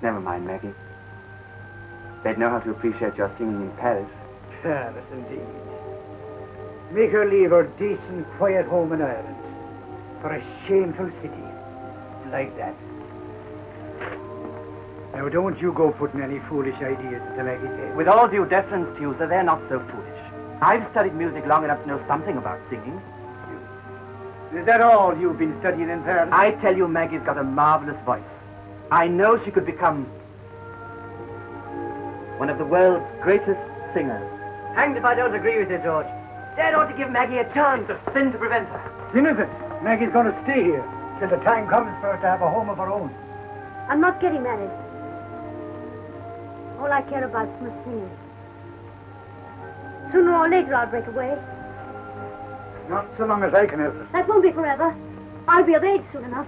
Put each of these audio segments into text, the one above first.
Never mind, Maggie. They'd know how to appreciate your singing in Paris. Paris, indeed. Make her leave her decent, quiet home in Ireland for a shameful city like that. Now, don't you go putting any foolish ideas into Maggie's head. With all due deference to you, sir, they're not so foolish. I've studied music long enough to know something about singing. Is that all you've been studying in Paris? I tell you, Maggie's got a marvelous voice. I know she could become one of the world's greatest singers. Hanged if I don't agree with you, George. Dad ought to give Maggie a chance. It's a sin to prevent her. Sin is it? Maggie's going to stay here till the time comes for her to have a home of her own. I'm not getting married. All I care about is my singing. Sooner or later, I'll break away. Not so long as I can help it. That won't be forever. I'll be of age soon enough.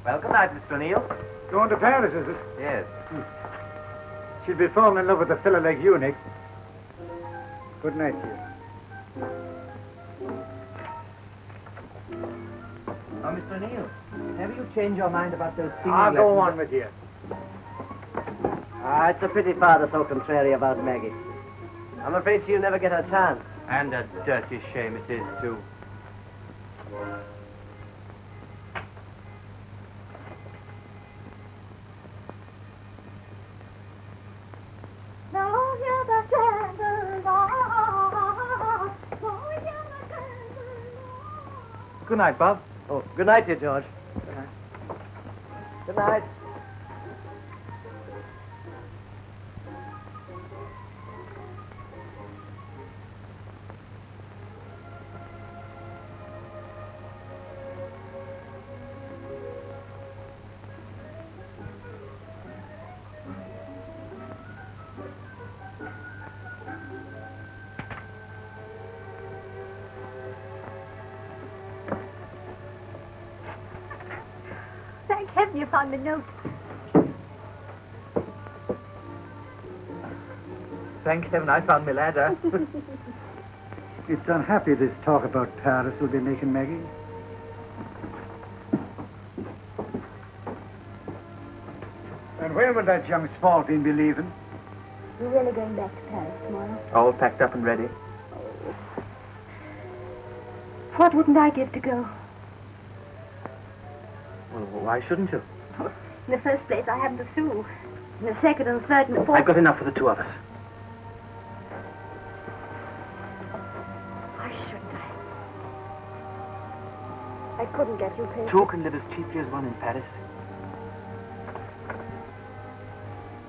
Well, good night, Mr. O'Neill. Going to Paris, is it? Yes. She'll be falling in love with a fella like you, Nick. Good night to you. Oh, Mr. O'Neill, have you changed your mind about those singing I'll go lessons? on with you. It's a pity Father's so contrary about Maggie. I'm afraid she'll never get her chance. And a dirty shame it is, too. Good night, Bob. Oh, good night to you, George. Good night. Good night. Thank heaven you found the note. Thank heaven I found my ladder. It's unhappy this talk about Paris will be making Maggie. And when will that young Spalding be leaving? You're really going back to Paris tomorrow? All packed up and ready. What wouldn't I give to go? Well, why shouldn't you? In the first place, I haven't a sou. In the second and third and fourth... I've got enough for the two of us. Why shouldn't I? I couldn't get you paid. Two can live as cheaply as one in Paris.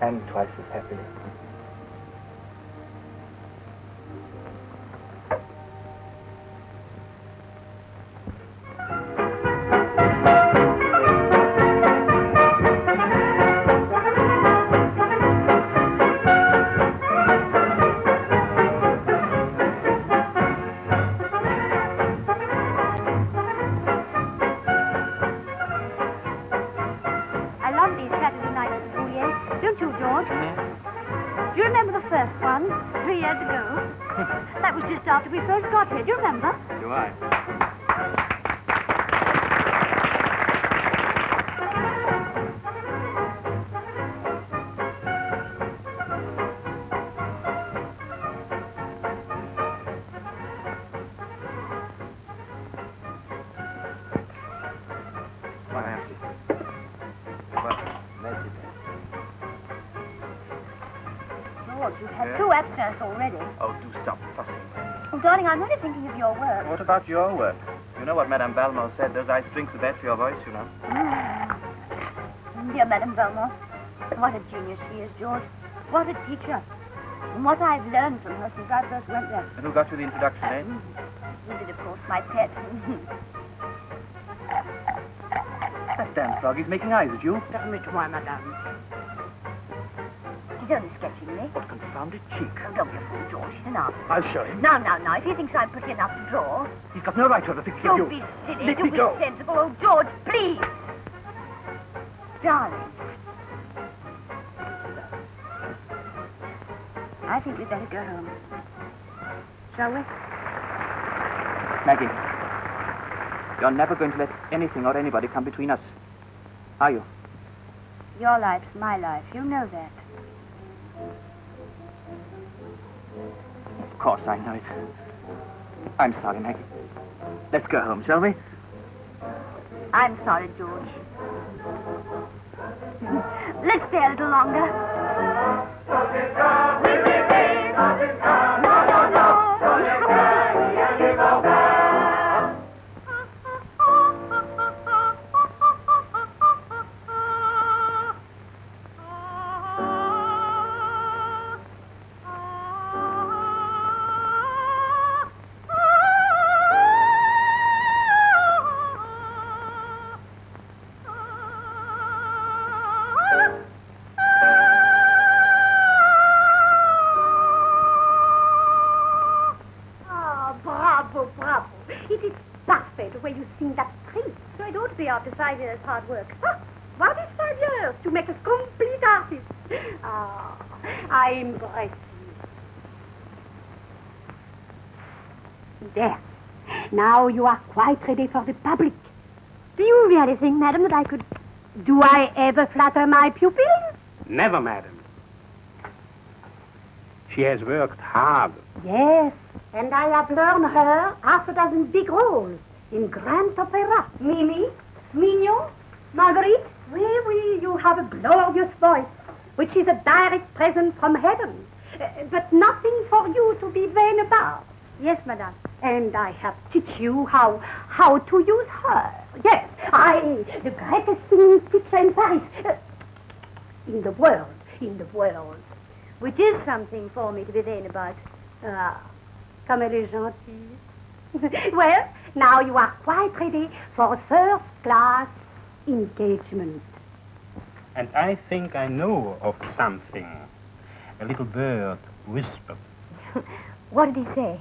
And twice as happily. After we first got here, do you remember? Do I? Why, Auntie? Well, merci. George, you've had two absents already. Oh, do stop fussing. Oh, darling, I'm only thinking of your work. What about your work? You know what Madame Valmont said. Those eye strings are bad for your voice, you know. Dear Madame Valmont, what a genius she is, George. What a teacher. And what I've learned from her since I first went there. And who got you the introduction, eh? You did, of course, my pet. That damn frog, he's making eyes at you. Permettez-moi, madame. He's only sketching me. What confounded cheek. Oh, don't be a fool, George. He's an artist. I'll show him. Now, if he thinks I'm pretty enough to draw... He's got no right to have a picture of you. Don't be silly. Let Do me be go. sensible. Oh, George, please. Darling. I think we'd better go home. Shall we? Maggie, You're never going to let anything or anybody come between us, are you? Your life's my life. You know that. Of course I know it. I'm sorry, Maggie. Let's go home, shall we? I'm sorry, George. Let's stay a little longer. After 5 years hard work. Huh? What is 5 years to make a complete artist? Ah, I embrace you. There. Now you are quite ready for the public. Do you really think, madam, that I could... Do I ever flatter my pupils? Never, madam. She has worked hard. Yes, and I have learned her half a dozen big roles in grand opera. Mimi, Mignon, Marguerite, oui, you have a glorious voice, which is a direct present from heaven, but nothing for you to be vain about. Yes, madame. And I have teach you how to use her. Yes, I, the greatest singing teacher in Paris, in the world. Which is something for me to be vain about. Ah, comme elle est gentille. Well, now you are quite ready for a first-class engagement. And I think I know of something. A little bird whispered. What did he say?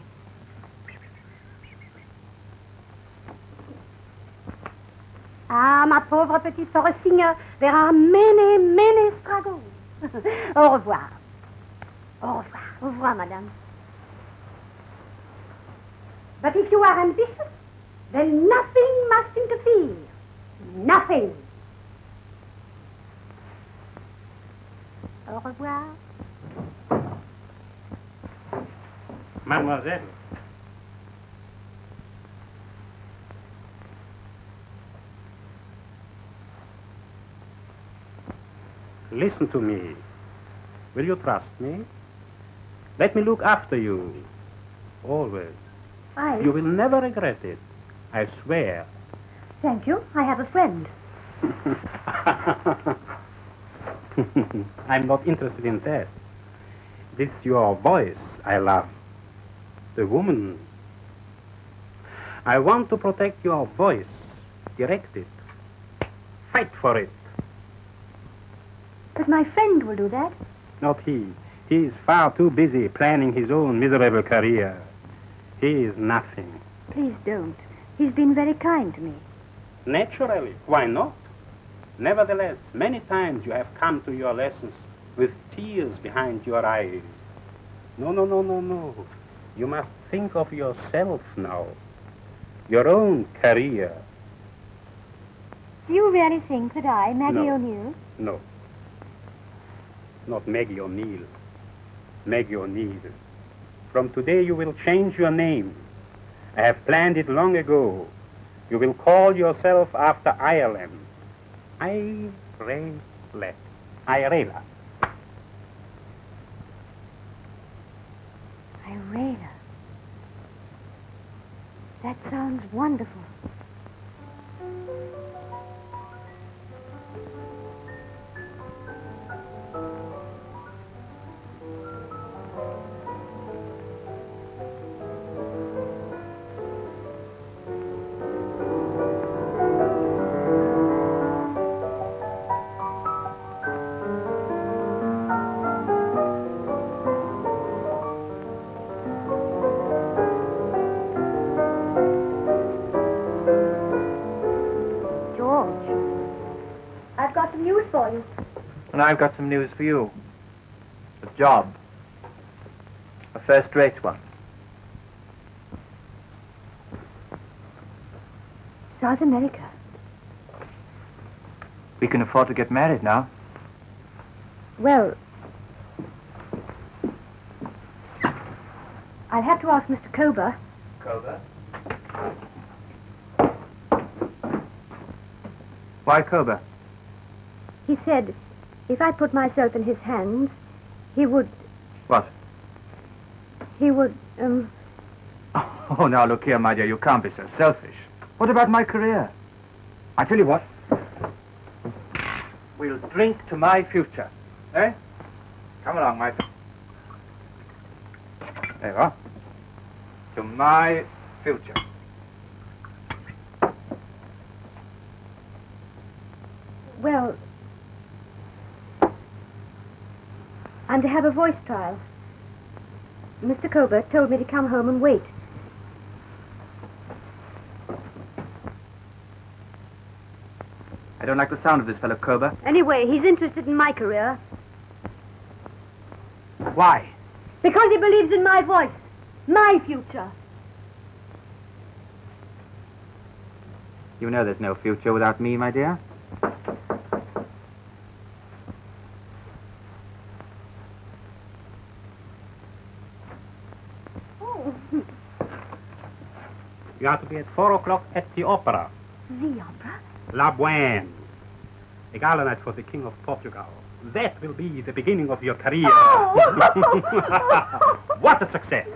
Ah, ma pauvre petite, for a singer, there are many, many struggles. Au revoir. Au revoir. Au revoir, madame. But if you are ambitious, then nothing must interfere. Nothing. Au revoir. Mademoiselle. Listen to me. Will you trust me? Let me look after you. Always. You will never regret it. I swear. Thank you. I have a friend. I'm not interested in that. This is your voice I love. The woman. I want to protect your voice. Direct it. Fight for it. But my friend will do that. Not he. He is far too busy planning his own miserable career. He is nothing. Please don't. He's been very kind to me. Naturally. Why not? Nevertheless, many times you have come to your lessons with tears behind your eyes. No. You must think of yourself now. Your own career. Do you really think that I, Maggie O'Neill? No. Not Maggie O'Neill. Maggie O'Neill. From today you will change your name. I have planned it long ago. You will call yourself after Ireland. Irela. Irela. That sounds wonderful. And I've got some news for you. A job. A first-rate one. South America. We can afford to get married now. Well, I'll have to ask Mr. Kober. Kober? Why Kober? He said if I put myself in his hands, he would... What? He would, Oh, now look here, my dear, you can't be so selfish. What about my career? I tell you what. We'll drink to my future. Eh? Come along, my... There you are. To my future. well... I'm to have a voice trial. Mr. Kober told me to come home and wait. I don't like the sound of this fellow Kober. Anyway, he's interested in my career. Why? Because he believes in my voice. My future. You know there's no future without me, my dear. You are to be at 4 o'clock at the opera. The opera? La Bohème. A gala night for the King of Portugal. That will be the beginning of your career. Oh! What a success.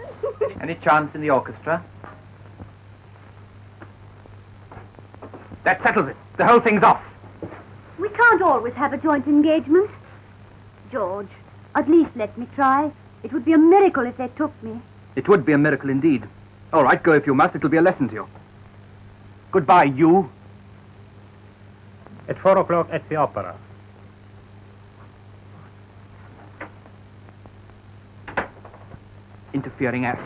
Any chance in the orchestra? That settles it. The whole thing's off. We can't always have a joint engagement. George, at least let me try. It would be a miracle if they took me. It would be a miracle indeed. All right, go if you must. It'll be a lesson to you. Goodbye, you. At 4 o'clock at the opera. Interfering ass.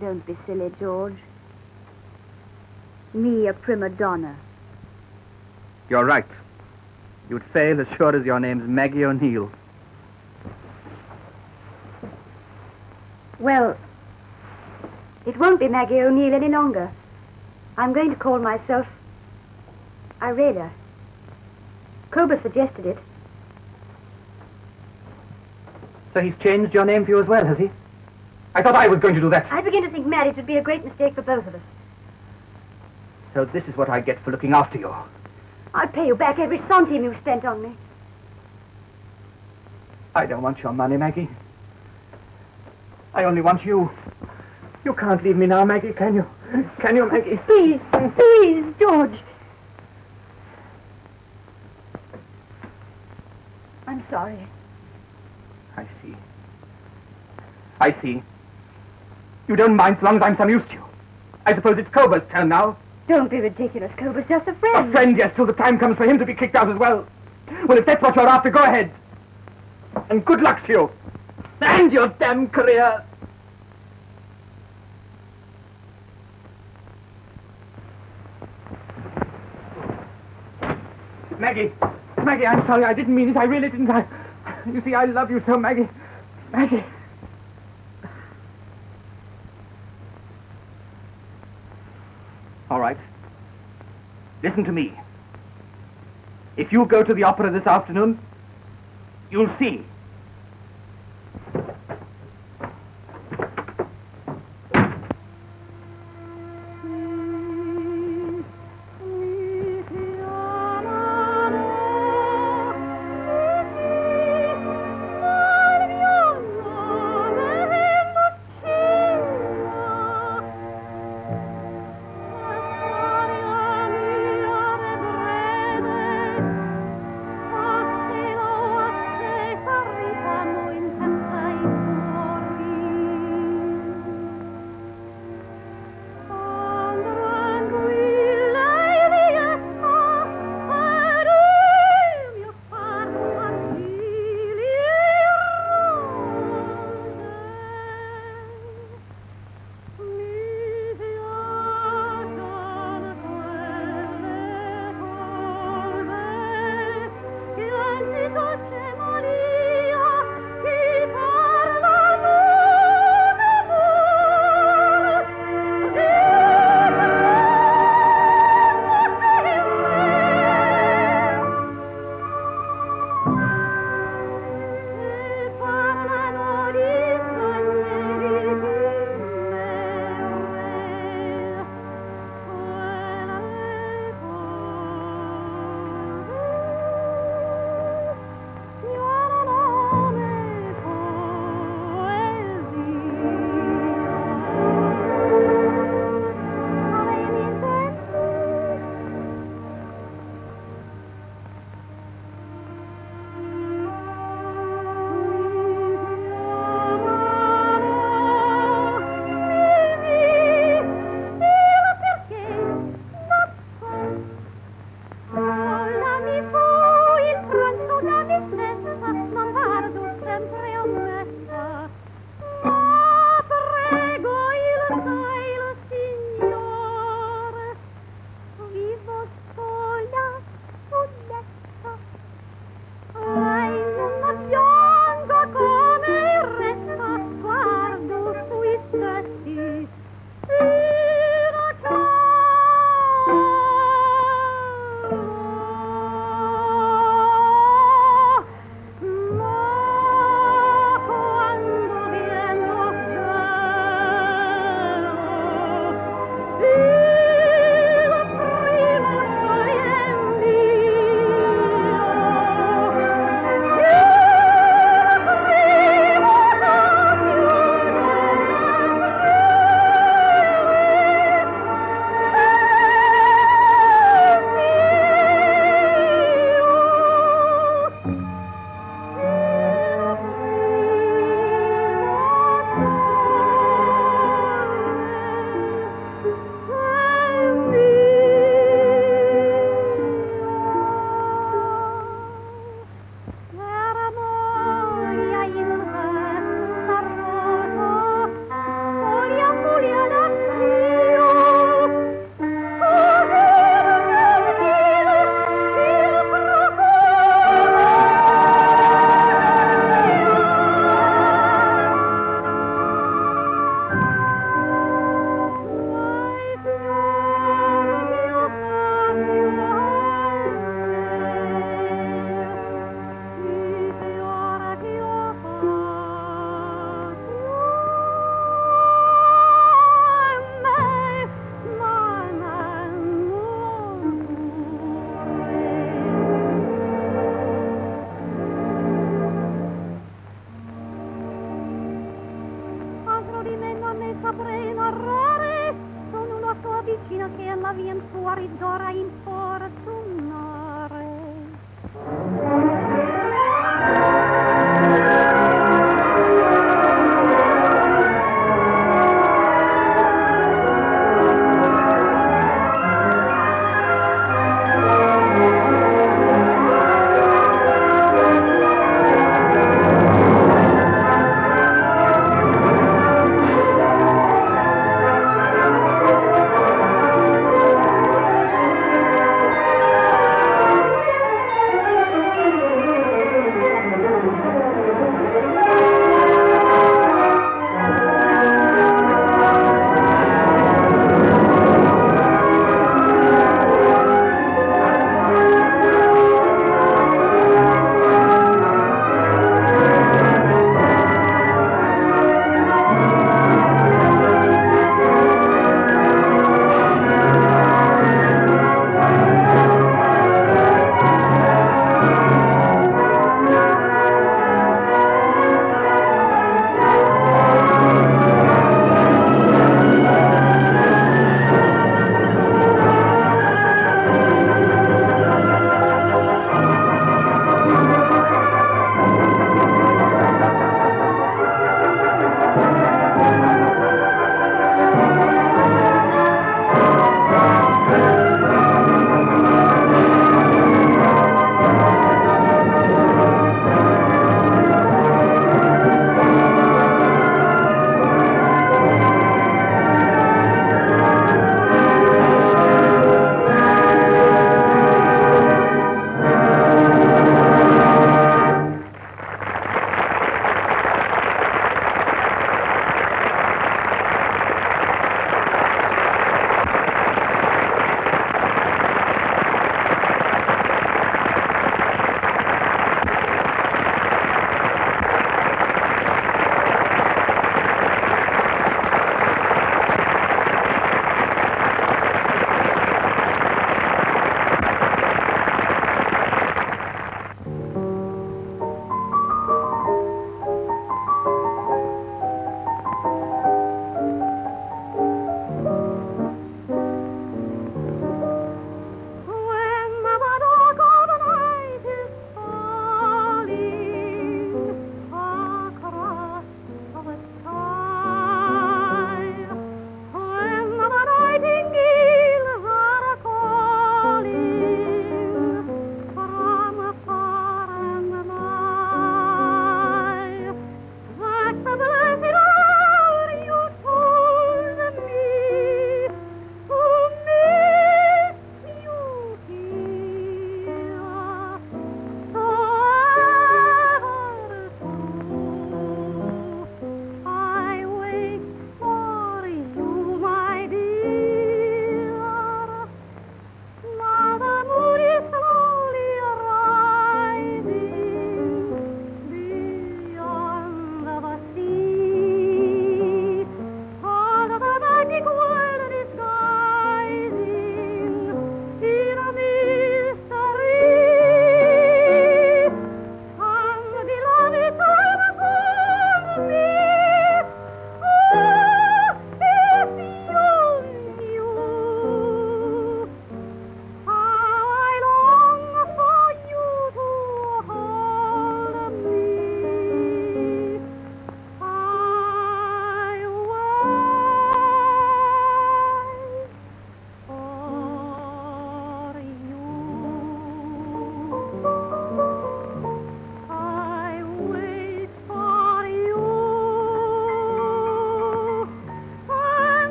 Don't be silly, George. Me, a prima donna. You're right. You'd fail as sure as your name's Maggie O'Neill. Well, it won't be Maggie O'Neill any longer. I'm going to call myself Ireda. Kober suggested it. So he's changed your name for you as well, has he? I thought I was going to do that. I begin to think marriage would be a great mistake for both of us. So this is what I get for looking after you. I'll pay you back every centime you spent on me. I don't want your money, Maggie. I only want you. You can't leave me now, Maggie, can you? Can you, Maggie? Please, please, George. I'm sorry. I see. I see. You don't mind so long as I'm some use to you. I suppose it's Kober's turn now. Don't be ridiculous, Kober's just a friend. A friend, yes, till the time comes for him to be kicked out as well. Well, if that's what you're after, go ahead. And good luck to you. And your damn career. Maggie, I'm sorry. I didn't mean it. I really didn't. You see, I love you so, Maggie. Maggie. All right. Listen to me. If you go to the opera this afternoon, you'll see. fuori d'ora in fortunare.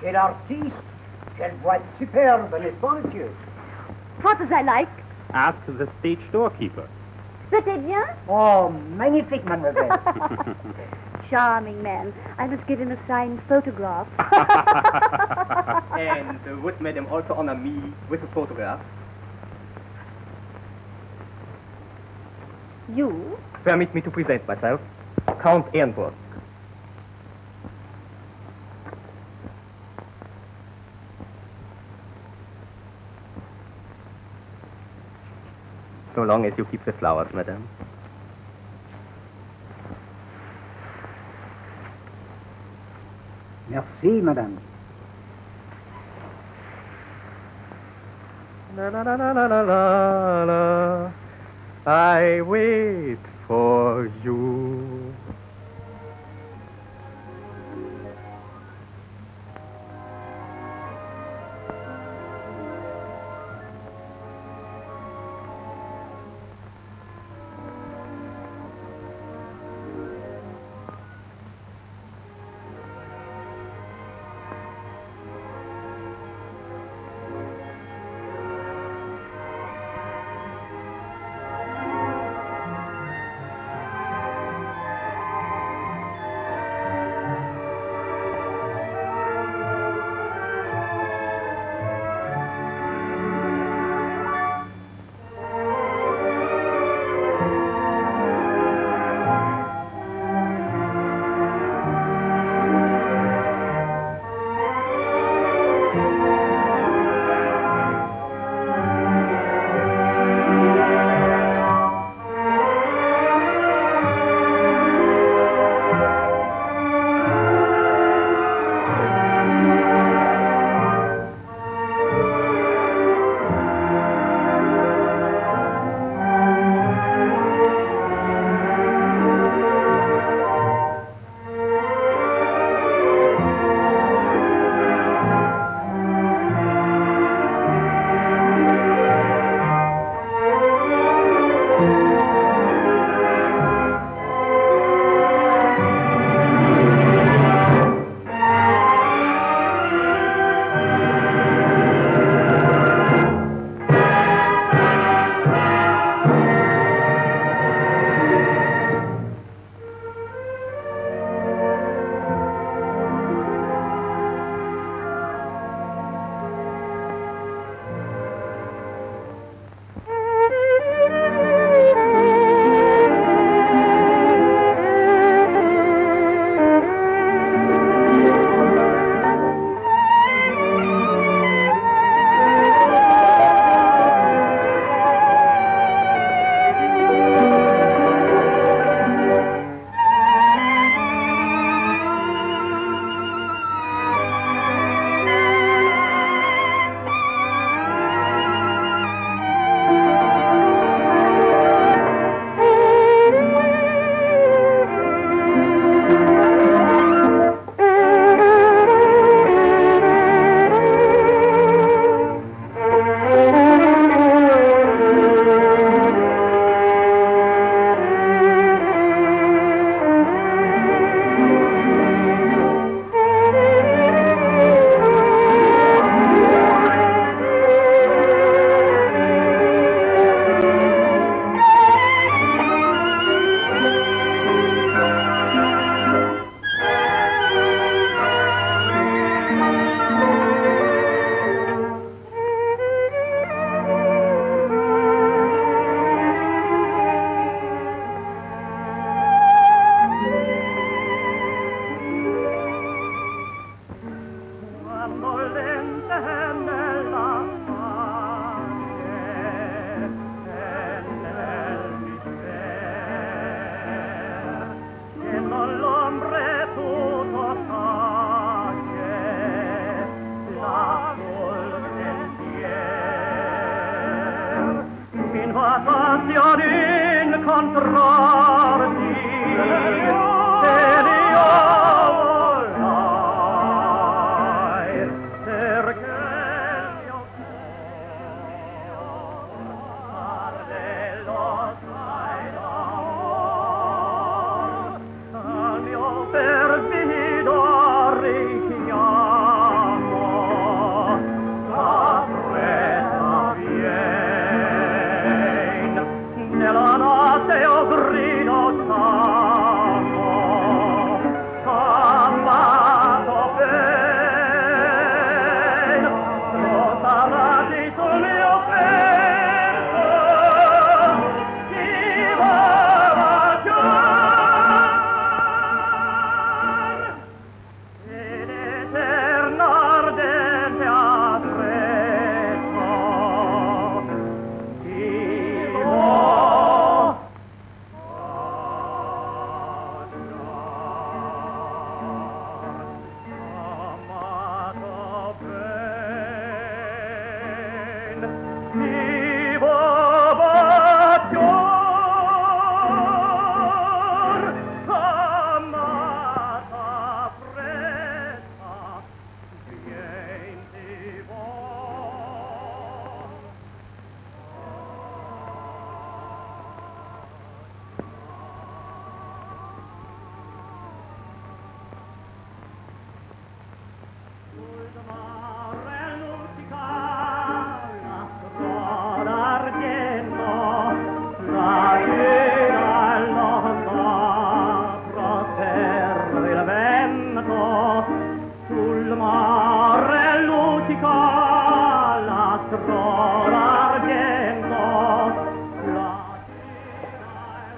Quel artiste! Quelle voix superbe, n'est-ce pas, monsieur? What does I like? Ask the stage doorkeeper. C'était bien? Oh, magnifique, mademoiselle. Charming man. I must give him a signed photograph. And would Madam also honor me with a photograph? You? Permit me to present myself. Count Ehrenburg. So long as you keep the flowers, madam. Merci, madame. La la la la la la la la. I wait for you.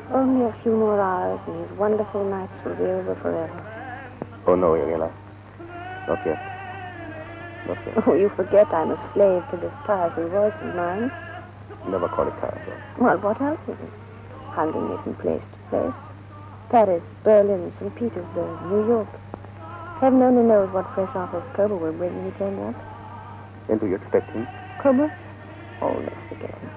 Only a few more hours and these wonderful nights will be over forever. Oh, no, Irela. Not yet. Not yet. Oh, you forget I'm a slave to this tiresome voice of mine. Never call it tiresome. Well, what else is it? Handing me from place to place. Paris, Berlin, St. Petersburg, New York. Heaven only knows what fresh offers Kober will bring when he turns up. And do you expect him? Kober? Oh, let's forget him.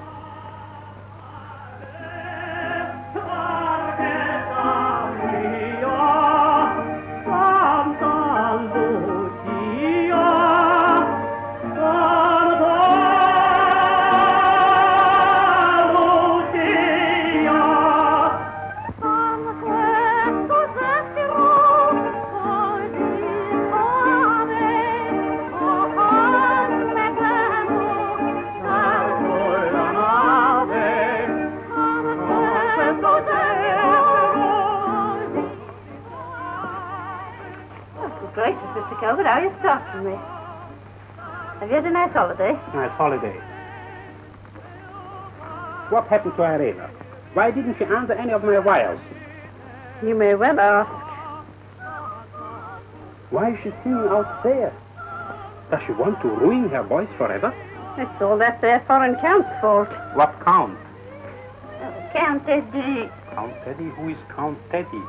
Gracious, Mr. Calvert, how are you starting me? Have you had a nice holiday? Nice holiday. What happened to Irela? Why didn't she answer any of my wires? You may well ask. Why is she singing out there? Does she want to ruin her voice forever? It's all that there foreign count's fault. What count? Count Eddie. Count Teddy? Who is Count Teddy?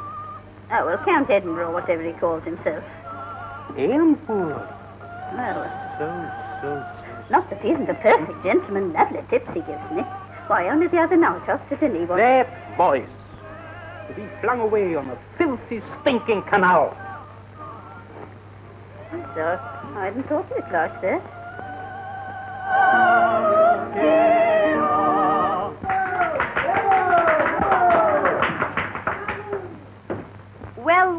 Oh, well, Count Edinburgh, whatever he calls himself. Edinburgh. Well, So. not that he isn't a perfect gentleman. Lovely tips he gives me. Why, only the other night after dinner he was... That voice. To be flung away on a filthy, stinking canal. I'm sorry. I hadn't thought of it like that.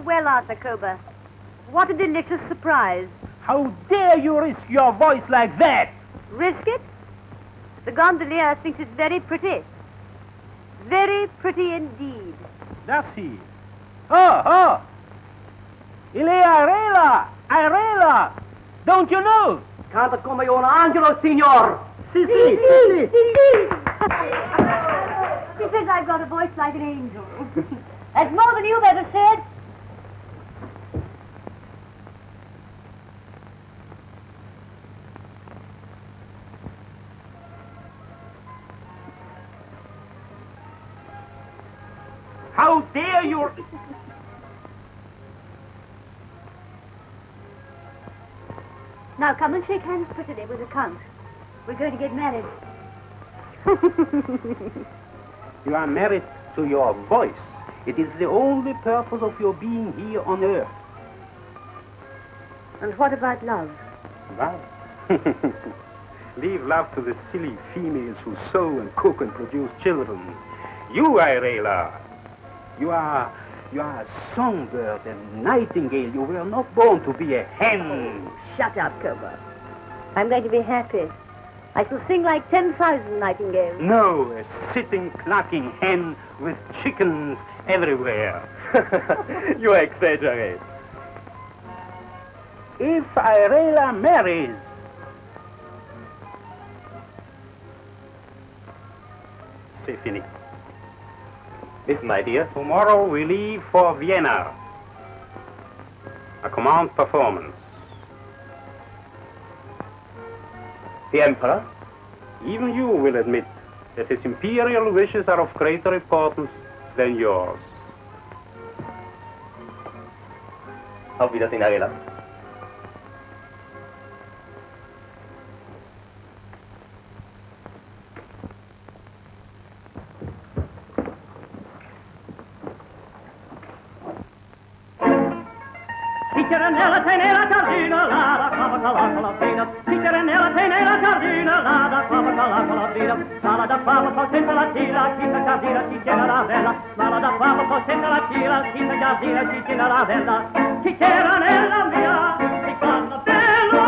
Well, Arthur Kober. What a delicious surprise. How dare you risk your voice like that? Risk it? The gondolier thinks it's very pretty. Very pretty indeed. Does he? Oh! Irela! Don't you know? Canta come un angelo, signor. Si. He says I've got a voice like an angel. That's more than you've ever said. How dare you... Now come and shake hands prettily with the Count. We're going to get married. You are married to your voice. It is the only purpose of your being here on earth. And what about love? Love? Leave love to the silly females who sew and cook and produce children. You, Irela, you are a songbird and nightingale. You were not born to be a hen. Shut up, Kober. I'm going to be happy. I shall sing like 10,000 nightingales. No, a sitting, clucking hen with chickens everywhere. You exaggerate. If Irela marries, c'est fini. Listen, my dear. Tomorrow we leave for Vienna. A command performance. The Emperor? Even you will admit that his imperial wishes are of greater importance than yours. Auf Wiedersehen, Irela. Piccheranella tenera giardina, la da cava cala fina. Piccheranella tenera giardina, la da cava cala fina. Mala da fava poi senza la tira, chi sa giardina si tiene la vella. Mala da fava poi senza la tira, chi sa giardina si tiene la vella. Piccheranella mia, si fanno bella.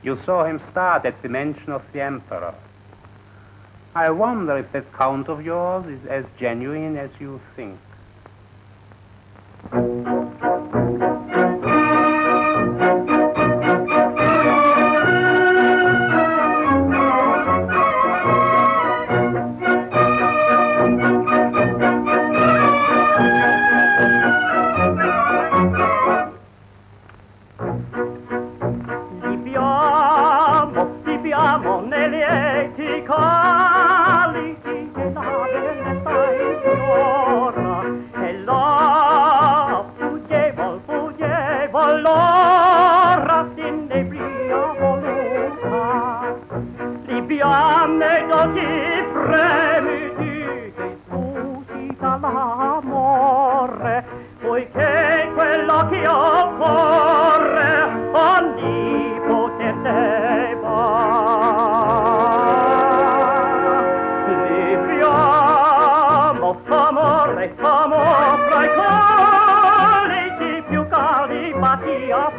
You saw him start at the mention of the Emperor. I wonder if that count of yours is as genuine as you think. nei dolci fremiti che suscita l'amore, poiché quello che occorre ogni potente va. Viviamo, amore, amore, fra i colleghi più caldi batti a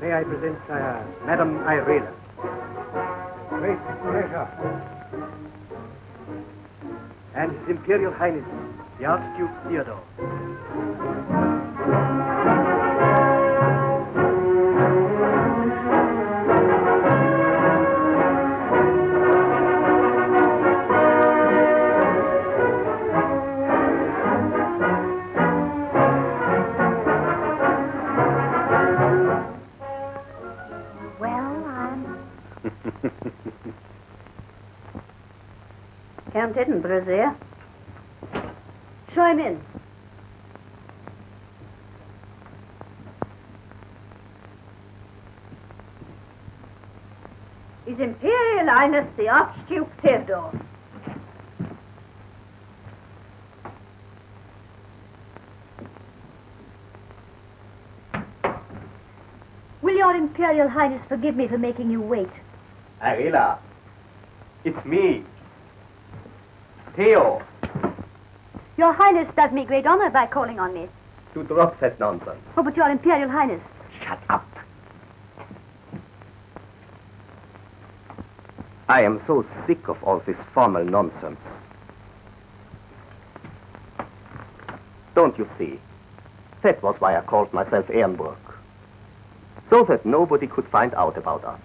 May I present, sire, Madame Irela. Great pleasure. And His Imperial Highness, the Archduke Theodore. Count Edinburgh's here. Show him in. His Imperial Highness the Archduke Theodore. Will your Imperial Highness forgive me for making you wait? Irela, it's me. Theo, Your Highness does me great honor by calling on me. to drop that nonsense. Oh, but your Imperial Highness. Shut up. I am so sick of all this formal nonsense. Don't you see? That was why I called myself Ehrenburg. So that nobody could find out about us.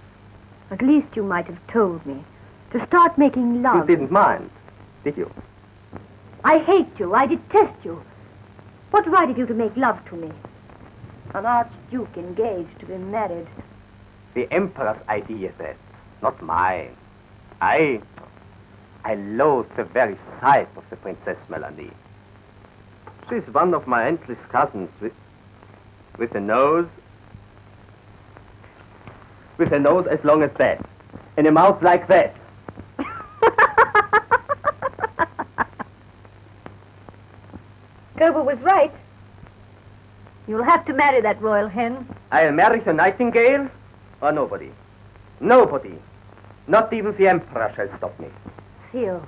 At least you might have told me. To start making love. You didn't mind, did you? I hate you. I detest you. What right have you to make love to me? An archduke engaged to be married. The Emperor's idea, that, not mine. I loathe the very sight of the Princess Melanie. She's one of my endless cousins with a nose as long as that, and a mouth like that. Gerber was right. You'll have to marry that royal hen. I'll marry the nightingale or nobody. Nobody. Not even the Emperor shall stop me. Theo.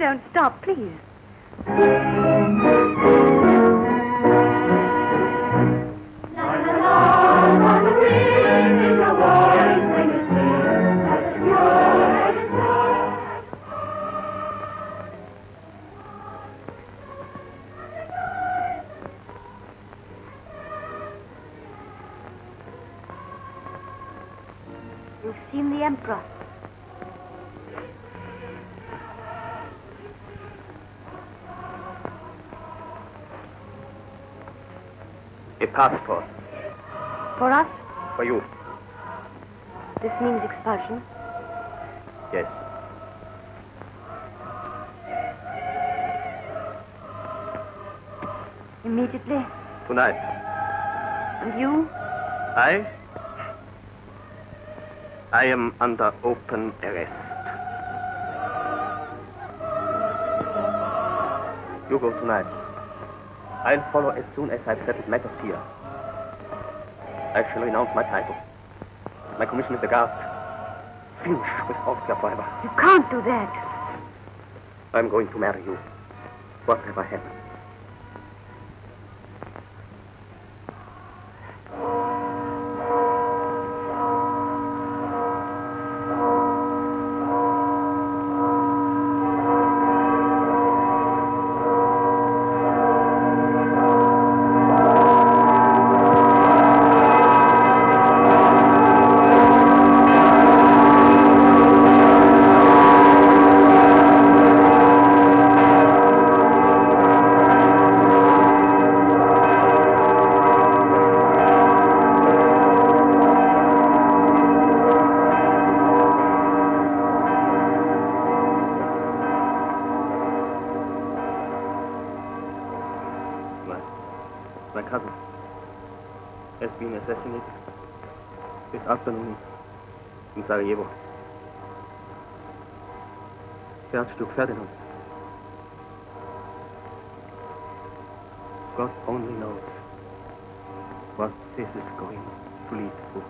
don't stop, please. You've seen the Emperor. A passport. For us, For you. this means expulsion. Yes. Immediately. Tonight. And you? I am under open arrest. You go tonight. I'll follow as soon as I've settled matters here. I shall renounce my title. My commission with the Guard. Finish with Austria forever. You can't do that. I'm going to marry you. Whatever happens. My cousin has been assassinated this afternoon in Sarajevo. The Archduke Ferdinand. God only knows what this is going to lead to.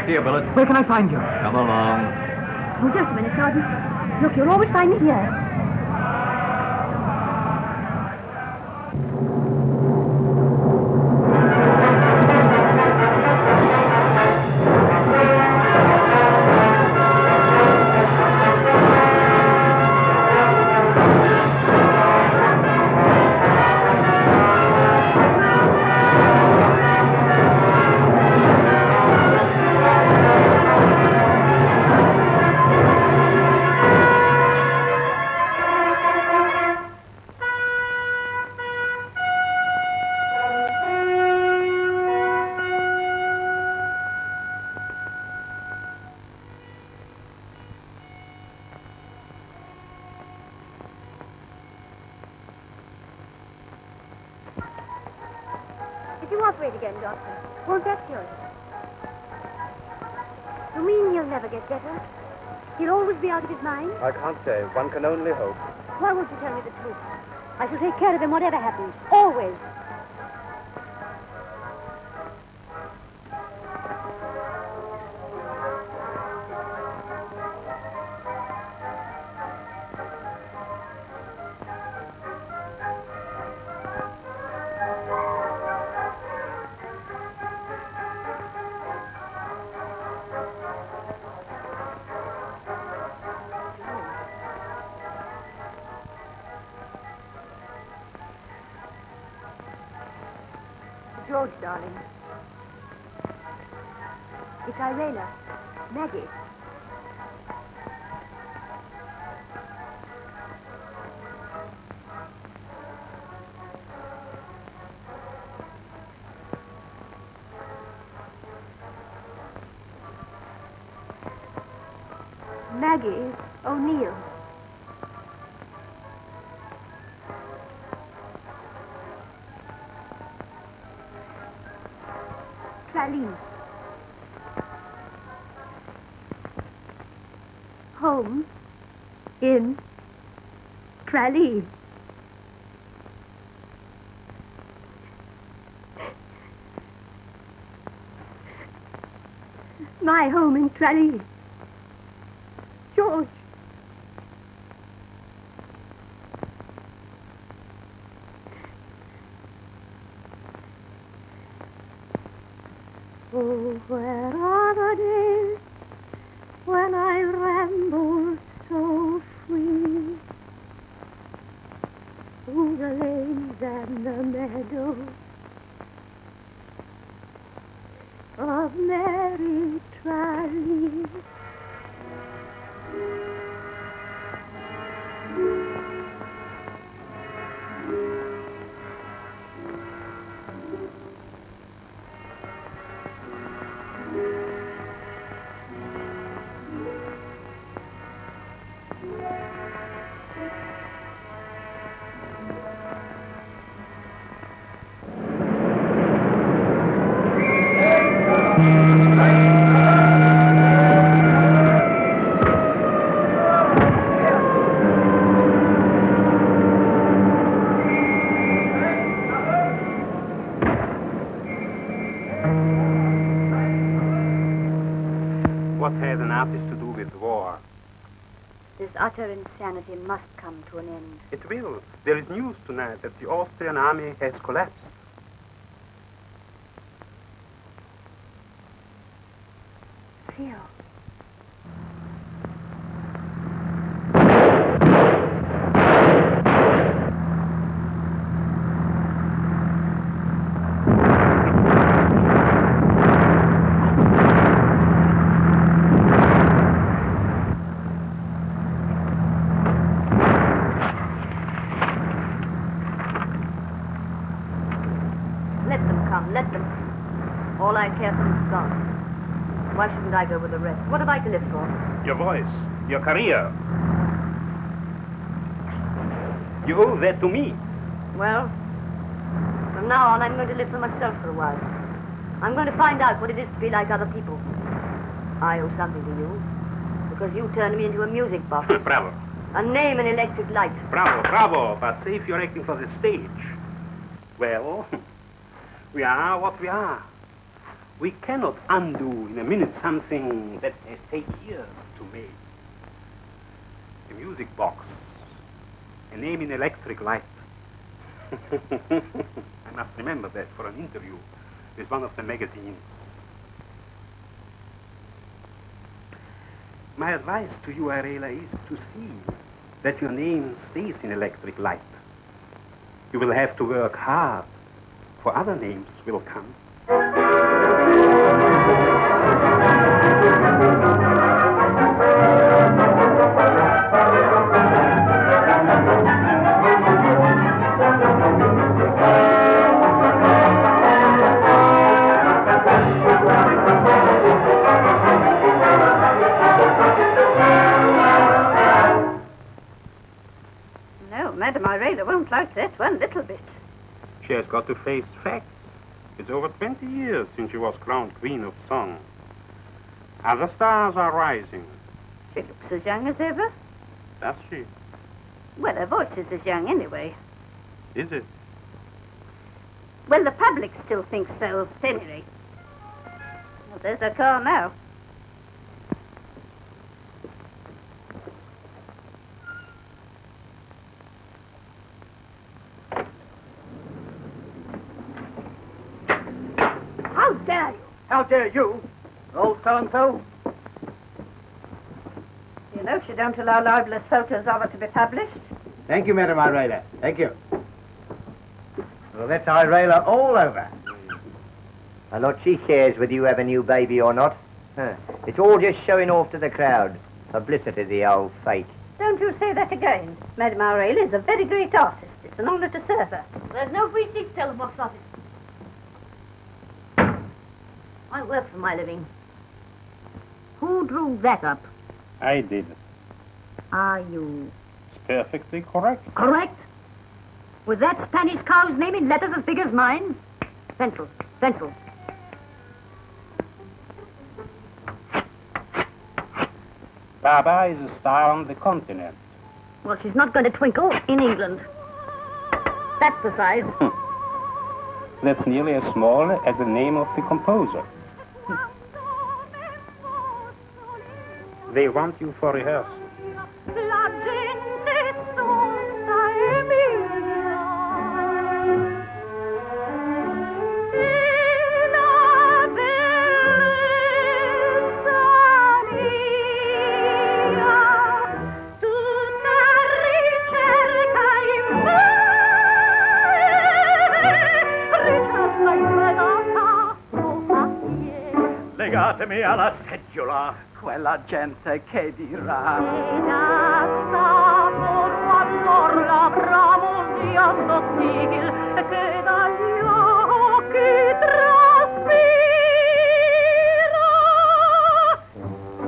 after you, Bullet. Where can I find you? Come along. Oh, just a minute, Sergeant. Look, you'll always find me here. Did you operate again, Doctor? Won't that cure him? You mean he'll never get better? He'll always be out of his mind? I can't say. One can only hope. Why won't you tell me the truth? I shall take care of him whatever happens. Always. George, darling. It's Irena. Maggie. Maggie O'Neill. Tralee. Home in Tralee. My home in Tralee. George. Oh, where are the days when I rambled so free through the lanes and the meadows of merry Tralee? What has an artist to do with war? This utter insanity must come to an end. It will. There is news tonight that the Austrian army has collapsed. Theo. Let them. All I care for is gone. Why shouldn't I go with the rest? What have I to live for? Your voice, your career. You owe that to me. Well, from now on, I'm going to live for myself for a while. I'm going to find out what it is to be like other people. I owe something to you, because you turned me into a music box. Bravo. A name and electric light. Bravo, bravo. But say if you're acting for the stage. Well, we are what we are. We cannot undo in a minute something that has taken years to make. A music box, a name in electric light. I must remember that for an interview with one of the magazines. My advice to you, Arela, is to see that your name stays in electric light. You will have to work hard, for other names will come. No, Madame Irela won't like that one little bit. She has got to face facts. It's over 20 years since she was crowned Queen of Song. Other stars are rising. She looks as young as ever. Does she? Well, her voice is as young anyway. Is it? Well, the public still thinks so, at any rate. Well, there's her car now. How dare you? How dare you, old so-and-so? You know she don't allow libelous photos of her to be published. Thank you, Madame Irela. Thank you. Well, that's Irela all over. A lot she shares whether you have a new baby or not. It's all just showing off to the crowd. Publicity, the old fake. Don't you say that again. Madame Irela is a very great artist. It's an honor to serve her. There's no free seats, tell the box office. I work for my living. Who drew that up? I did. Are you It's perfectly correct. correct? With that Spanish cow's name in letters as big as mine? Pencil, pencil. Baba is a star on the continent. Well, she's not going to twinkle in England. That's the size. That's nearly as small as the name of the composer. They want you for rehearsal. La gente sosta e mia, e la bellezza mia, tutta ricerca in me, ricerca in me da tasto a piedi. Legatemi alla seggiola, quella gente che dirà. Allor l'avramo un dia sottil che dagli occhi traspira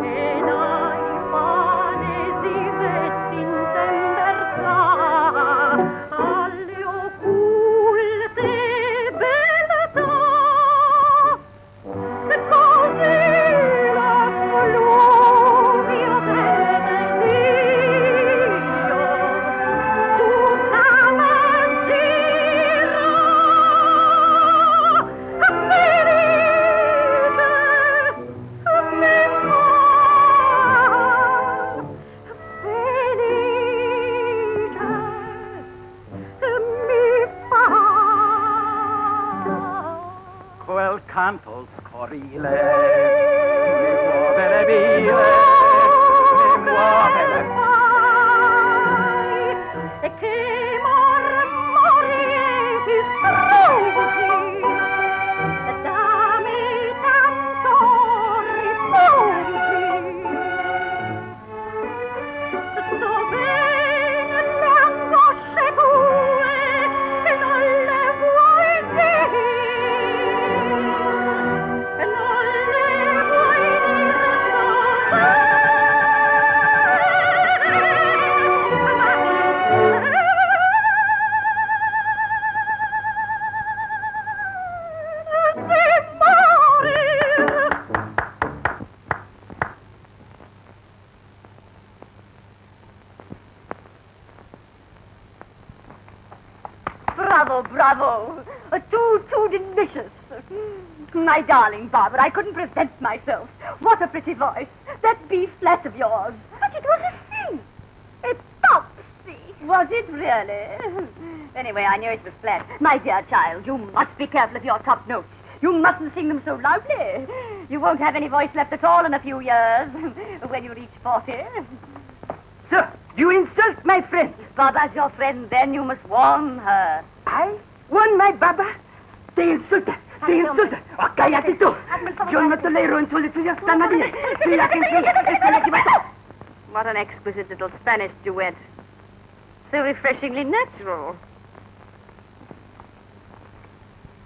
e dai fanesi vetti intender sa alle occulte beltà e così la fluvia del desiderio tutta la gira felice mi fa Quel canto scurrile mi muove le vile, mi muove le e che mormorienti strugi dammi tanto rifugi dove le angosce tue e non le vuoi dire e non le vuoi Bravo, bravo. Too delicious. My darling Barbara, I couldn't present myself. What a pretty voice. That B flat of yours. But it was a C. A pop C. Was it really? Anyway, I knew it was flat. My dear child, you must be careful of your top notes. You mustn't sing them so loudly. You won't have any voice left at all in a few years, when you reach 40. Sir, you insult my friend. If Baba's your friend, then you must warn her. I? Warn my Baba? Te insulta. Te insulta. Oh, cállate tú. Yo no tolero insultos hasta nadie. What an exquisite little Spanish duet. So refreshingly natural.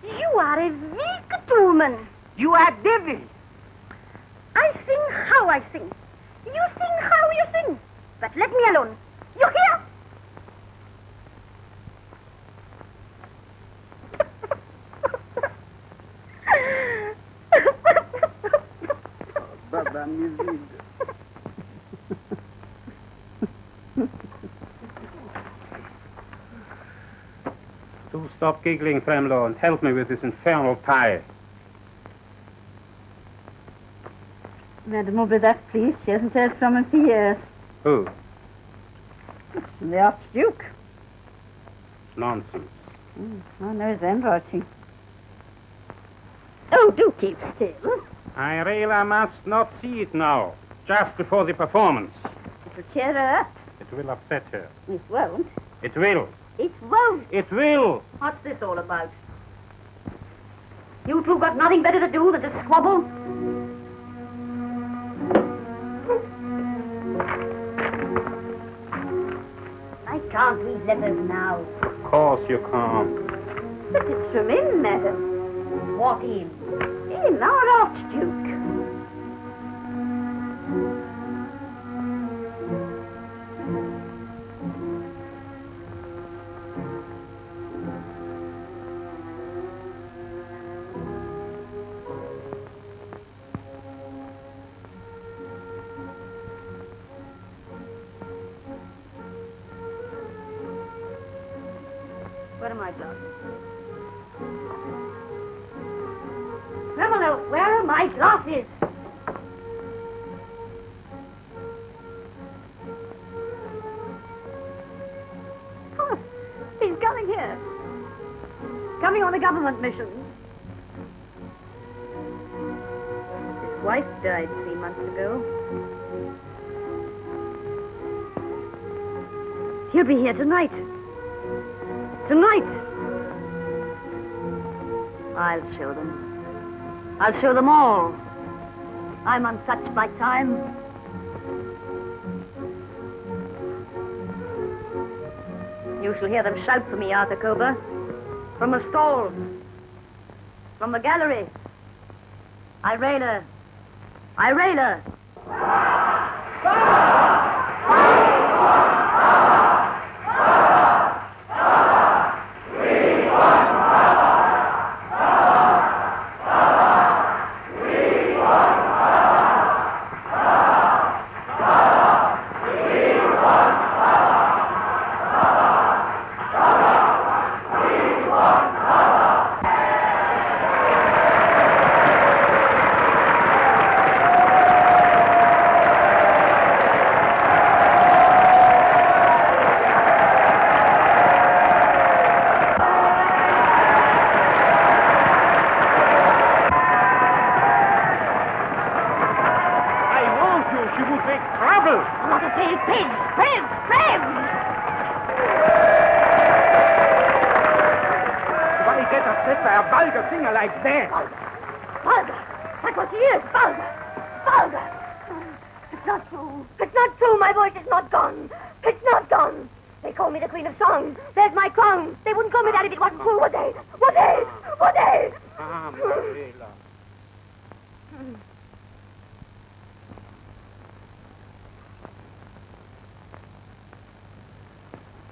You are a wicked woman. You are devil. I sing how I sing. You sing how you sing. But let me alone. You hear? Baba, music. Do stop giggling, Fremlo, and help me with this infernal tie. Madame Obedaf, please. She hasn't heard from him for years. Who? The Archduke. Nonsense. I know his handwriting. Oh, do keep still. Irela must not see it now, just before the performance. It'll cheer her up. It will upset her. It won't. It will. It won't. It will. What's this all about? You two got nothing better to do than to squabble? I can't read letters now. Of course you can't. But it's from him, madam. What in? Him, our Archduke. Where are my glasses? Tremolo, where are my glasses? Oh, he's coming here. Coming on a government mission. His wife died 3 months ago. He'll be here tonight. Tonight! I'll show them. I'll show them all. I'm untouched by time. You shall hear them shout for me, Arthur Kober. From the stalls. From the gallery. Irela. Irela.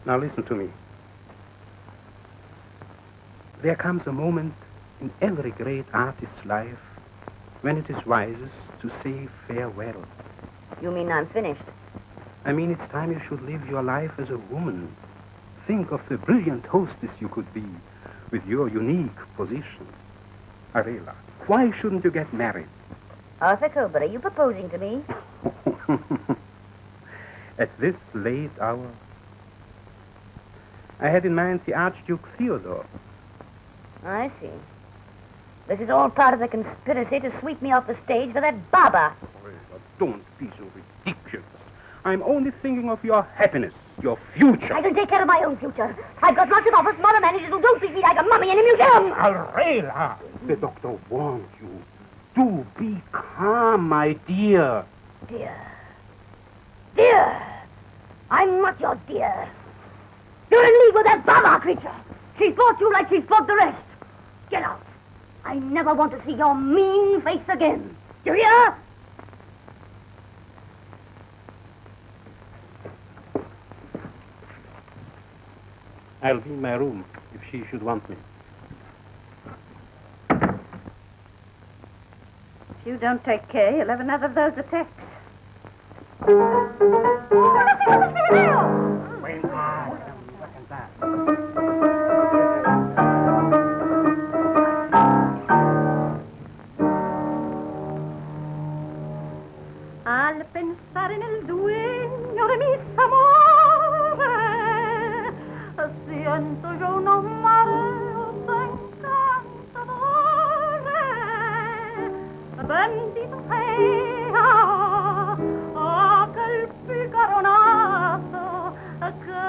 Now listen to me. There comes a moment in every great artist's life when it is wisest to say farewell. You mean I'm finished? I mean it's time you should live your life as a woman. Think of the brilliant hostess you could be with your unique position. Irela, Why shouldn't you get married? Arthur Coburn, are you proposing to me? At this late hour? I had in mind the Archduke Theodore. I see. This is all part of the conspiracy to sweep me off the stage for that barber. Oh, don't be so ridiculous. I'm only thinking of your happiness, your future. I can take care of my own future. I've got lots of office model managers who don't treat me like a mummy in a museum. Aurelia, the doctor warned you. Do be calm, my dear. Dear. Dear. I'm not your dear. You're in league with that barber creature. She's bought you like she's bought the rest. Get out. I never want to see your mean face again. Do you hear? I'll be in my room if she should want me. If you don't take care, you'll have another of those attacks. Al pensare nel duegno de mis amores, siento yo un mareo tan encantador. Bendito sea aquel picaronazo que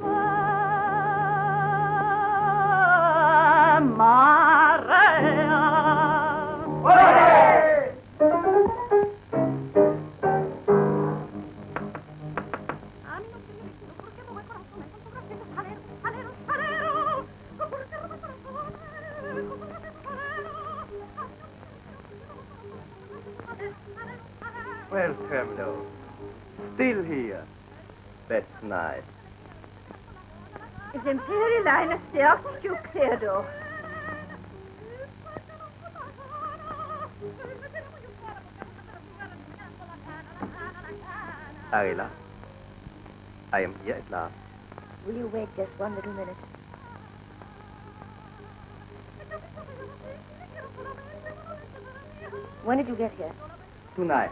me marea. Well, Termino, still here. That's nice. His Imperial Highness the Archduke Theodore. Arela, I am here at last. Will you wait just one little minute? When did you get here? Tonight.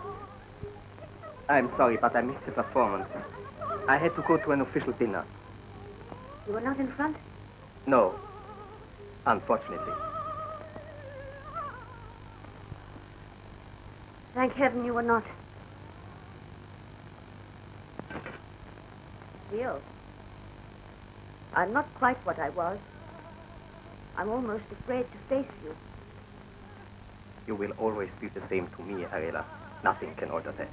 I'm sorry, but I missed the performance. I had to go to an official dinner. You were not in front? No, unfortunately. Thank heaven you were not. Theo, I'm not quite what I was. I'm almost afraid to face you. You will always be the same to me, Arela. Nothing can alter that.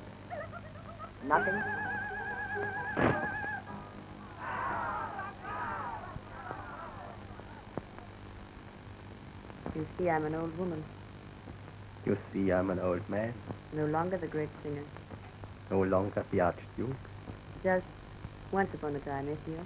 Nothing? You see, I'm an old woman. You see, I'm an old man. No longer the great singer. No longer the Archduke. Just once upon a time, if you.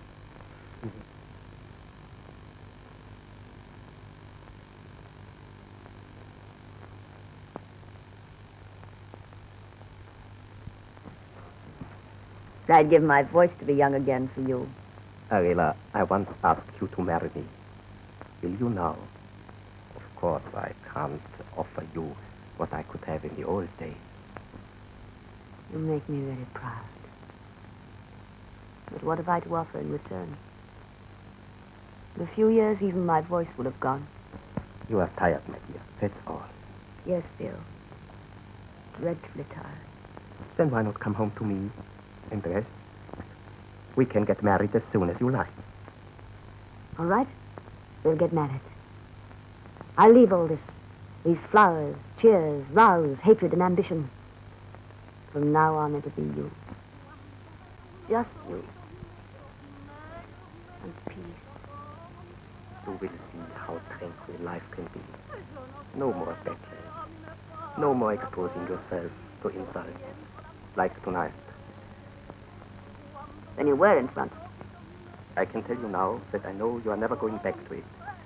I'd give my voice to be young again for you. Arela, I once asked you to marry me. Will you now? Of course, I can't offer you what I could have in the old days. You make me very proud. But what have I to offer in return? In a few years, even my voice will have gone. You are tired, my dear. That's all. Yes, Bill. Dreadfully tired. Then why not come home to me and rest? We can get married as soon as you like. All right. We'll get married. I'll leave all this. These flowers, cheers, rows, hatred, and ambition. From now on, it'll be you. Just you. And peace. You will see how tranquil life can be. No more backlash. No more exposing yourself to insults. Like tonight. Then you were in front. I can tell you now that I know you are never going back to it.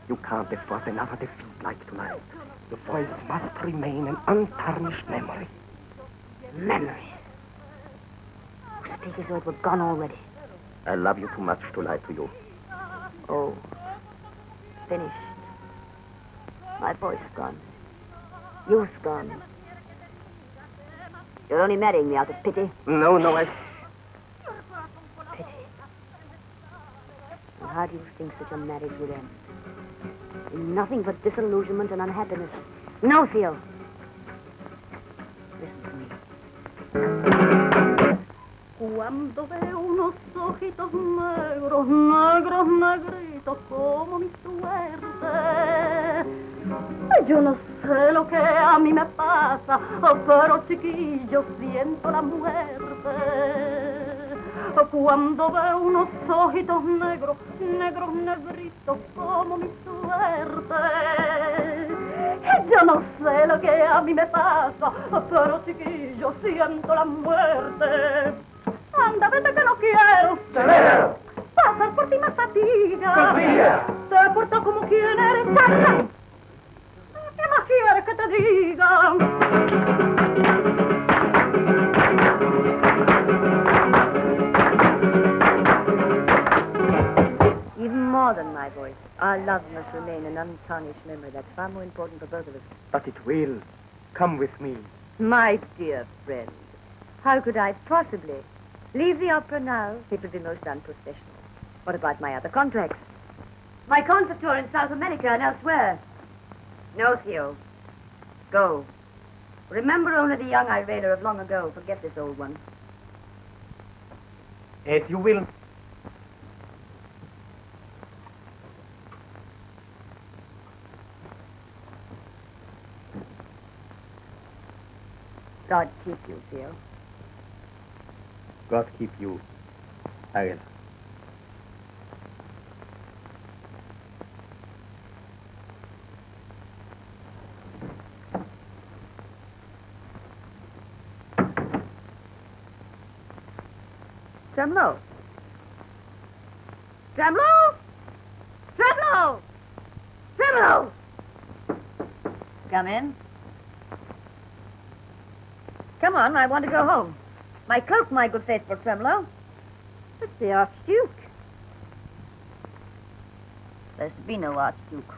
You can't afford another defeat like tonight. Your voice must remain an untarnished memory. Memory. You speak as though it were gone already. I love you too much to lie to you. Oh. Finished. My voice gone. Youth gone. You're only marrying me out of pity. No, no, I... Pity. And how do you think such a marriage would end? In nothing but disillusionment and unhappiness. No, Theo. Listen to me. Cuando veo unos ojitos negros, negros, negritos como mi suerte. Yo no sé lo que a mí me pasa, pero chiquillo siento la muerte. Cuando veo unos ojitos negros, negros, negritos como mi suerte. Yo no sé lo que a mí me pasa, pero chiquillo siento la muerte. Anda, vete que no quiero. ¡Severo! Pasar por ti más fatiga. ¡Sofía! Te portas como quien eres, chacha. ¿Qué más quieres que te diga? Even more than my voice, our love must remain an untarnished memory. That's far more important for both of us. But it will. Come with me. My dear friend, how could I possibly leave the opera now? It would be most unprofessional. What about my other contracts? My concert tour in South America and elsewhere. No, Theo. Go. Remember only the young Irela of long ago. Forget this old one. As you will. God keep you, Theo. God keep you, Irela. Tremolo. Tremolo! Tremolo! Tremolo! Come in. Come on, I want to go home. My cloak, my good faithful Tremolo. It's the Archduke. There's to be no Archduke.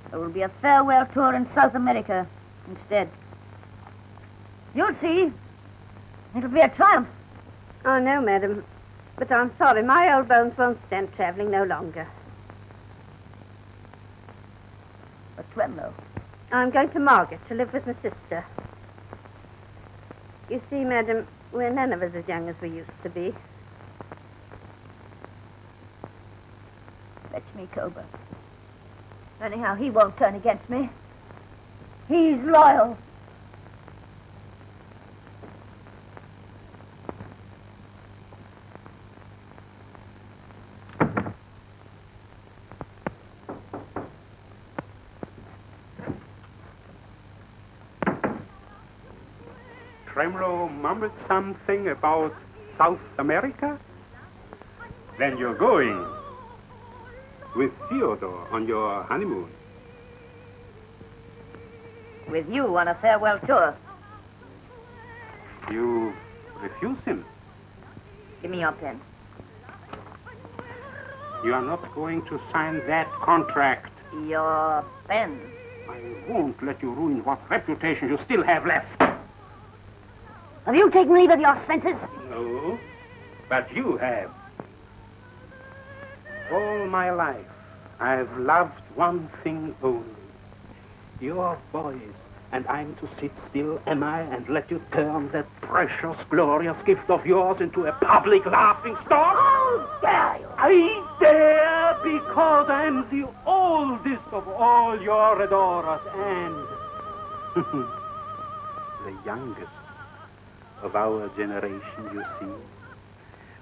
There will be a farewell tour in South America instead. You'll see. It'll be a triumph. Oh, no, madam. But I'm sorry, my old bones won't stand traveling no longer. But Tremolo. I'm going to Margate to live with my sister. You see, madam, we're none of us as young as we used to be. Fetch me Cobra. Anyhow, he won't turn against me. He's loyal. Tremolo mumbled something about South America? Then you're going with Theodore on your honeymoon. With you on a farewell tour. You refuse him. Give me your pen. You are not going to sign that contract. Your pen. I won't let you ruin what reputation you still have left. Have you taken leave of your senses? No, but you have. All my life, I've loved one thing only. Your voice. And I'm to sit still, am I, and let you turn that precious, glorious gift of yours into a public laughing stock? How dare you! I dare because I'm the oldest of all your adorers and the youngest of our generation, you see.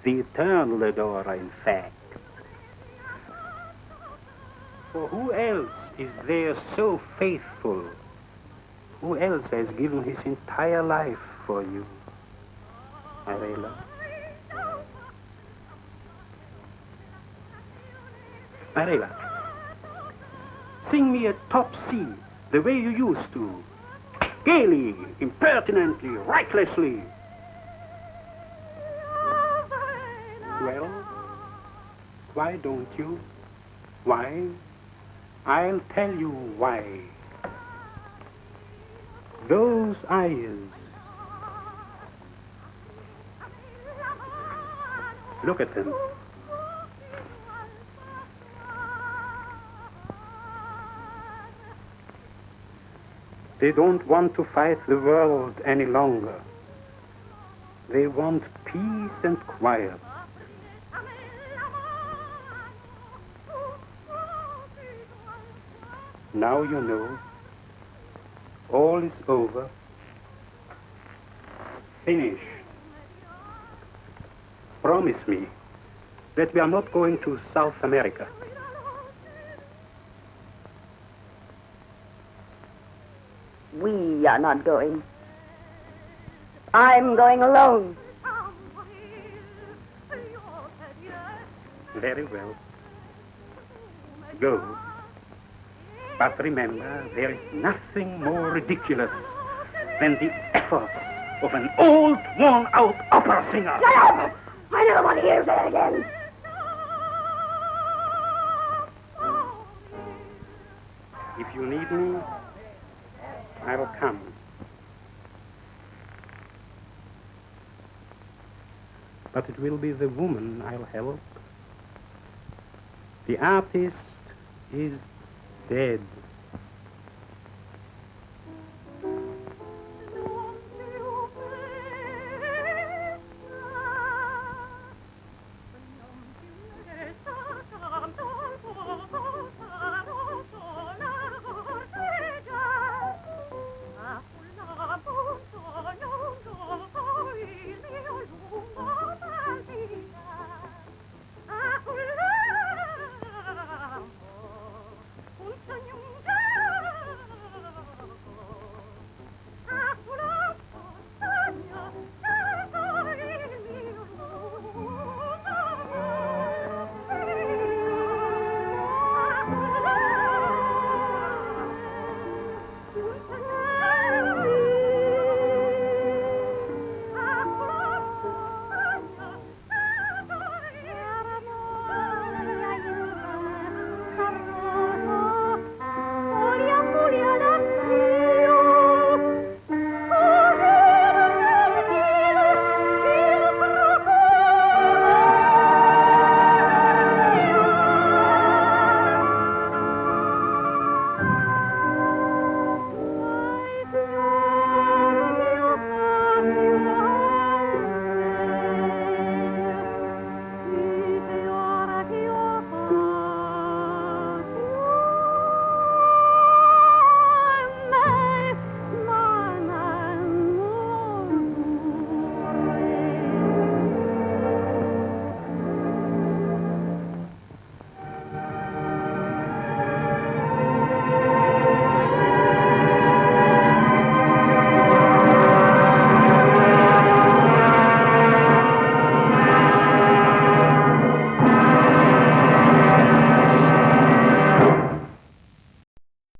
The eternal adorer, in fact. For who else is there so faithful? Who else has given his entire life for you, Irela? Irela, sing me a top C, the way you used to. Gaily, impertinently, recklessly. Well, why don't you? Why? I'll tell you why. Those eyes. Look at them. They don't want to fight the world any longer. They want peace and quiet. Now you know. All is over. Finished. Promise me that we are not going to South America. We are not going. I'm going alone. Very well. Go. But remember, there is nothing more ridiculous than the efforts of an old, worn-out opera singer. Shut up! I never want to hear that again. If you need me, I will come. But it will be the woman I'll help. The artist is dead.